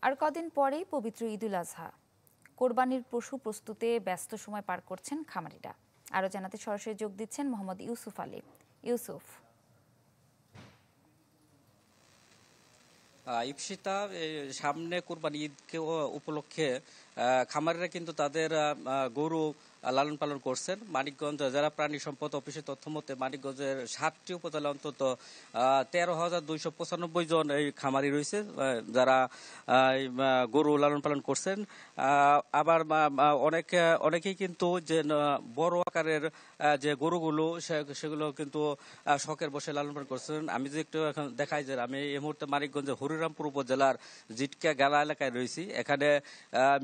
আর কদিন পরেই পবিত্র ঈদুল আজহা। কোরবানির পশু প্রস্তুতে ব্যস্ত সময় পার করছেন খামারিরা। আরও জানাতে সরাসরি যোগ দিচ্ছেন মোহাম্মদ ইউসুফ আলী। ইউসুফ, ইপসিতা সামনে কোরবানি ঈদকে উপলক্ষে খামারিরা কিন্তু তাদের গরু লালন পালন করছেন। মানিকগঞ্জ জেলা প্রাণী সম্পদ অফিসের তথ্য মতে মানিকগঞ্জের 7টি উপজেলা অন্তত 13,295 জন এই খামারি রয়েছে যারা গরু লালন পালন করছেন। আবার অনেকেই কিন্তু যে বড় আকারের যে গরুগুলো সেগুলো কিন্তু শখের বসে লালন পালন করছেন। আমি যদি একটু এখন দেখাই যে আমি এই মুহূর্তে মানিকগঞ্জের হরিরামপুর উপজেলার জিটকা গালা এলাকায় রয়েছি। এখানে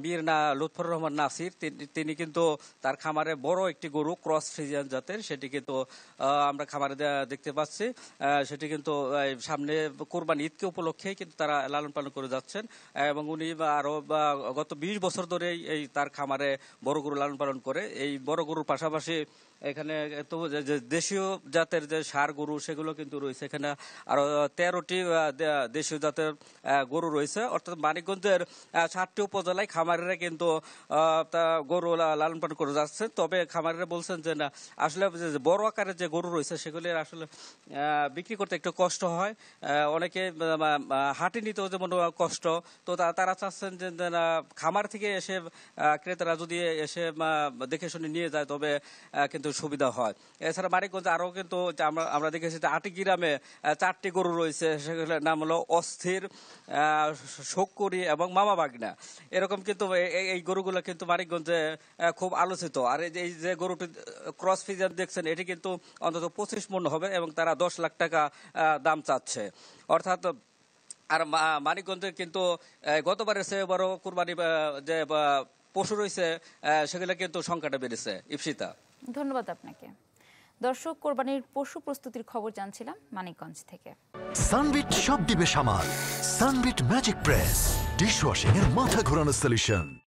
মীর লুৎফর রহমান নাসির তিনি কিন্তু তার খামারে বড় একটি গরু ক্রস ফ্রিজিয়ান জাতের সেটি কিন্তু আমরা খামারে দেখতে পাচ্ছি। সেটি কিন্তু সামনে কোরবানি ঈদকে উপলক্ষে কিন্তু তারা লালন পালন করে যাচ্ছেন এবং উনি আরো গত 20 বছর ধরে এই তার খামারে বড় গরু লালন পালন করে। এই বড় গরুর পাশাপাশি এখানে তো যে দেশীয় জাতের যে ষাঁড় গরু সেগুলো কিন্তু রয়েছে। এখানে আরো 13টি দেশীয় জাতের গরু রয়েছে। অর্থাৎ মানিকগঞ্জের 7টি উপজেলায় খামারিরা কিন্তু গরু লালন পালন করে যাচ্ছে। তবে খামারিরা বলছেন যে না, আসলে বড় আকারের যে গরু রয়েছে সেগুলি আসলে বিক্রি করতে একটু কষ্ট হয়। অনেকে হাটে নিতেও যেমন কষ্ট। তো তারা চাচ্ছেন যে খামার থেকে এসে ক্রেতারা যদি এসে দেখে শুনে নিয়ে যায় তবে কিন্তু সুবিধা হয়। এছাড়া মানিকগঞ্জে আরো কিন্তু আমরা দেখেছি যে আটি গ্রামে 4টি গরু রয়েছে। সেগুলোর নাম হলো অস্থির, শোকরি এবং মামা বাগনা। এরকম কিন্তু এই গরুগুলো কিন্তু মানিকগঞ্জে খুব আলোচিত। আর এই যে গরুটি ক্রস ফ্রিজিয়ান দেখছেন এটি কিন্তু অন্তত 25 মণ হবে এবং তারা 10 লাখ টাকা দাম চাচ্ছে। অর্থাৎ আর মানিকগঞ্জে কিন্তু গতবারের চেয়ে বড় কুরবানি যে পশু রয়েছে সেগুলো কিন্তু সংখ্যাটা বেড়েছে। ইপসিতা, ধন্যবাদ আপনাকে। দর্শক, কোরবানির পশু প্রস্তুতির খবর জানছিলাম মানিকগঞ্জ থেকে। সানবিট সব দিবে সামাল। সানবিট ম্যাজিক প্রেস ডিশওয়াশিং এর মাথা ঘোরানো সলিউশন।